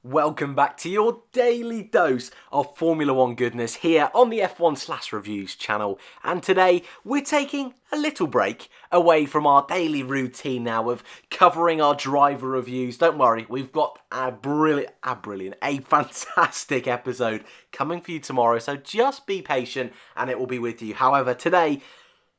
Welcome back to your daily dose of Formula One goodness here on the F1/Reviews channel. And today we're taking a little break away from our daily routine now of covering our driver reviews. Don't worry, we've got a fantastic episode coming for you tomorrow. So just be patient and it will be with you. However, today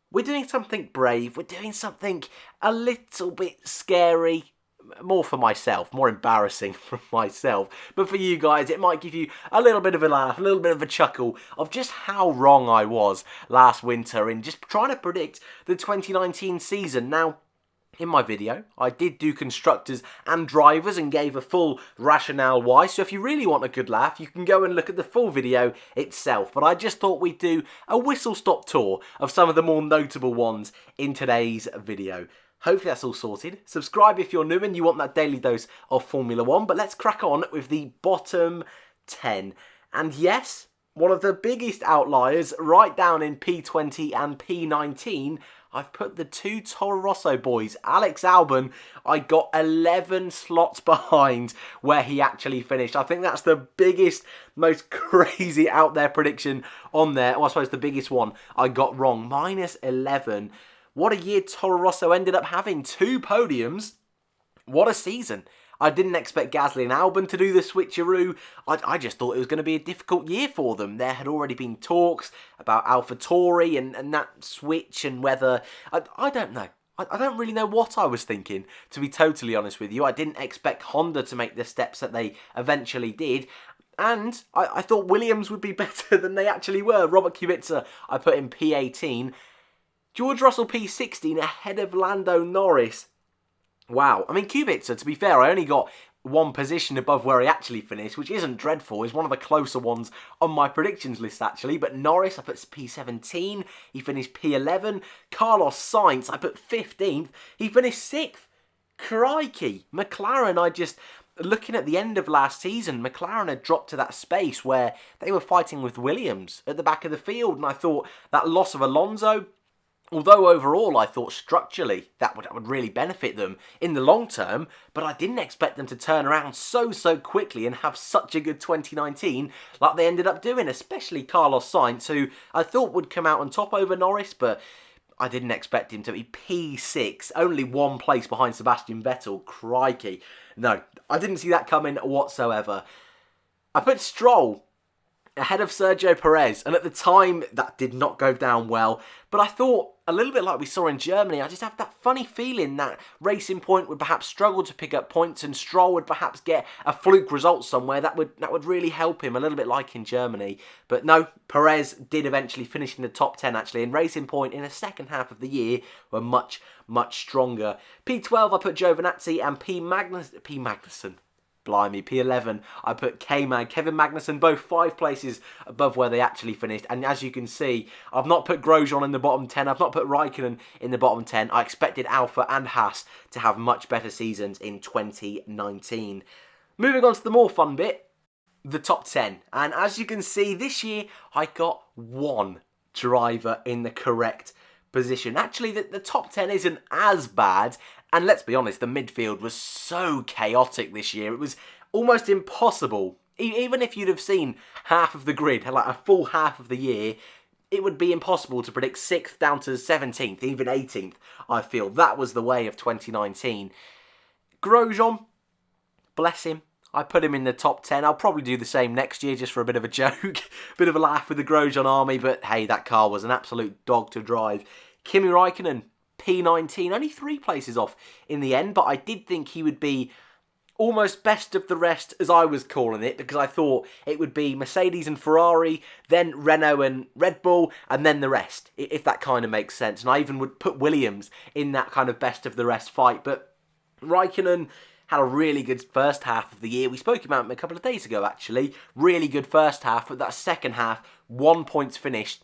we're doing something brave. We're doing something a little bit scary. More for myself, more embarrassing for myself. But for you guys, it might give you a little bit of a laugh, a little bit of a chuckle of just how wrong I was last winter in just trying to predict the 2019 season. Now, in my video, I did do constructors and drivers and gave a full rationale why. So if you really want a good laugh, you can go and look at the full video itself. But I just thought we'd do a whistle-stop tour of some of the more notable ones in today's video. Hopefully that's all sorted. Subscribe if you're new and you want that daily dose of Formula One. But let's crack on with the bottom 10. And yes, one of the biggest outliers right down in P20 and P19, I've put the two Toro Rosso boys. Alex Albon, I got 11 slots behind where he actually finished. I think that's the biggest, most crazy out there prediction on there. Or I suppose the biggest one I got wrong. Minus 11. What a year Toro Rosso ended up having. 2 podiums. What a season. I didn't expect Gasly and Albon to do the switcheroo. I just thought it was going to be a difficult year for them. There had already been talks about AlphaTauri and that switch and whether... I don't know. I don't really know what I was thinking, to be totally honest with you. I didn't expect Honda to make the steps that they eventually did. And I thought Williams would be better than they actually were. Robert Kubica, I put in P18. George Russell P16 ahead of Lando Norris. Wow. I mean, Kubica, to be fair, I only got one position above where he actually finished, which isn't dreadful. He's one of the closer ones on my predictions list, actually. But Norris, I put P17. He finished P11. Carlos Sainz, I put 15th. He finished 6th. Crikey. McLaren, looking at the end of last season, McLaren had dropped to that space where they were fighting with Williams at the back of the field. And I thought that loss of Alonso... Although overall I thought structurally that would really benefit them in the long term, but I didn't expect them to turn around so quickly and have such a good 2019 like they ended up doing, especially Carlos Sainz, who I thought would come out on top over Norris, but I didn't expect him to be P6, only one place behind Sebastian Vettel. Crikey. No, I didn't see that coming whatsoever. I put Stroll ahead of Sergio Perez, and at the time that did not go down well, but I thought a little bit like we saw in Germany, I just have that funny feeling that Racing Point would perhaps struggle to pick up points and Stroll would perhaps get a fluke result somewhere that would really help him, a little bit like in Germany. But no, Perez did eventually finish in the top 10 actually, and Racing Point in the second half of the year were much stronger. P12 I put Giovinazzi and P. Magnussen. Blimey, P11, I put K-Mag, Kevin Magnussen, both 5 places above where they actually finished. And as you can see, I've not put Grosjean in the bottom 10. I've not put Raikkonen in the bottom 10. I expected Alfa and Haas to have much better seasons in 2019. Moving on to the more fun bit, the top 10. And as you can see, this year I got 1 driver in the correct position. Actually, the top 10 isn't as bad. And let's be honest, the midfield was so chaotic this year. It was almost impossible. Even if you'd have seen half of the grid, like a full half of the year, it would be impossible to predict 6th down to 17th, even 18th, I feel. That was the way of 2019. Grosjean, bless him. I put him in the top 10. I'll probably do the same next year just for a bit of a joke. Bit of a laugh with the Grosjean army, but hey, that car was an absolute dog to drive. Kimi Raikkonen, P19, only 3 places off in the end, but I did think he would be almost best of the rest, as I was calling it, because I thought it would be Mercedes and Ferrari, then Renault and Red Bull, and then the rest, if that kind of makes sense. And I even would put Williams in that kind of best of the rest fight, but Raikkonen had a really good first half of the year. We spoke about him a couple of days ago, actually. Really good first half, but that second half, 1 points finished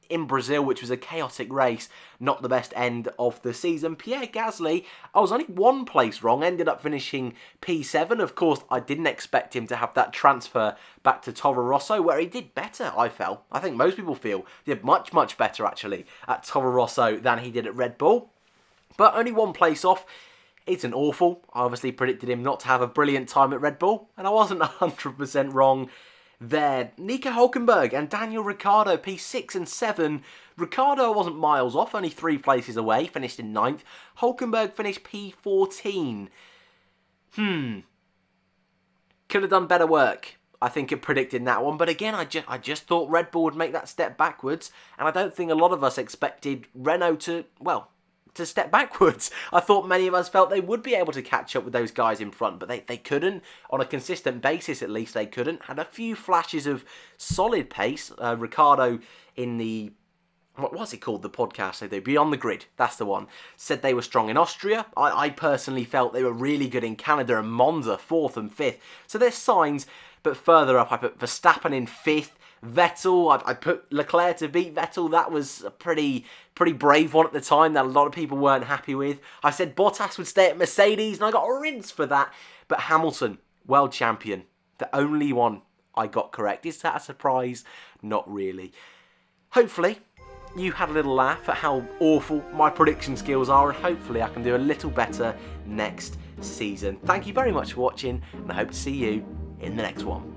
in Brazil, which was a chaotic race, not the best end of the season. Pierre Gasly, I was only 1 place wrong, ended up finishing P7. Of course, I didn't expect him to have that transfer back to Toro Rosso, where he did better, I felt. I think most people feel he did much better, actually, at Toro Rosso than he did at Red Bull. But only 1 place off. isn't awful. I obviously predicted him not to have a brilliant time at Red Bull, and I wasn't 100% wrong there. Nico Hülkenberg and Daniel Ricciardo, P6 and 7. Ricciardo wasn't miles off, only 3 places away, finished in 9th. Hülkenberg finished P14. Could have done better work, I think, at predicting that one. But again, I just thought Red Bull would make that step backwards. And I don't think a lot of us expected Renault to step backwards. I thought many of us felt they would be able to catch up with those guys in front. But they couldn't. On a consistent basis, at least, they couldn't. Had a few flashes of solid pace. Ricciardo in the... what's it called, the podcast they do? Beyond the Grid, that's the one. Said they were strong in Austria. I personally felt they were really good in Canada and Monza, 4th and 5th. So there's signs, but further up I put Verstappen in 5th. Vettel, I put Leclerc to beat Vettel. That was a pretty brave one at the time that a lot of people weren't happy with. I said Bottas would stay at Mercedes, and I got a rinse for that. But Hamilton, world champion, the only one I got correct. Is that a surprise? Not really. Hopefully you had a little laugh at how awful my prediction skills are, and hopefully I can do a little better next season. Thank you very much for watching, and I hope to see you in the next one.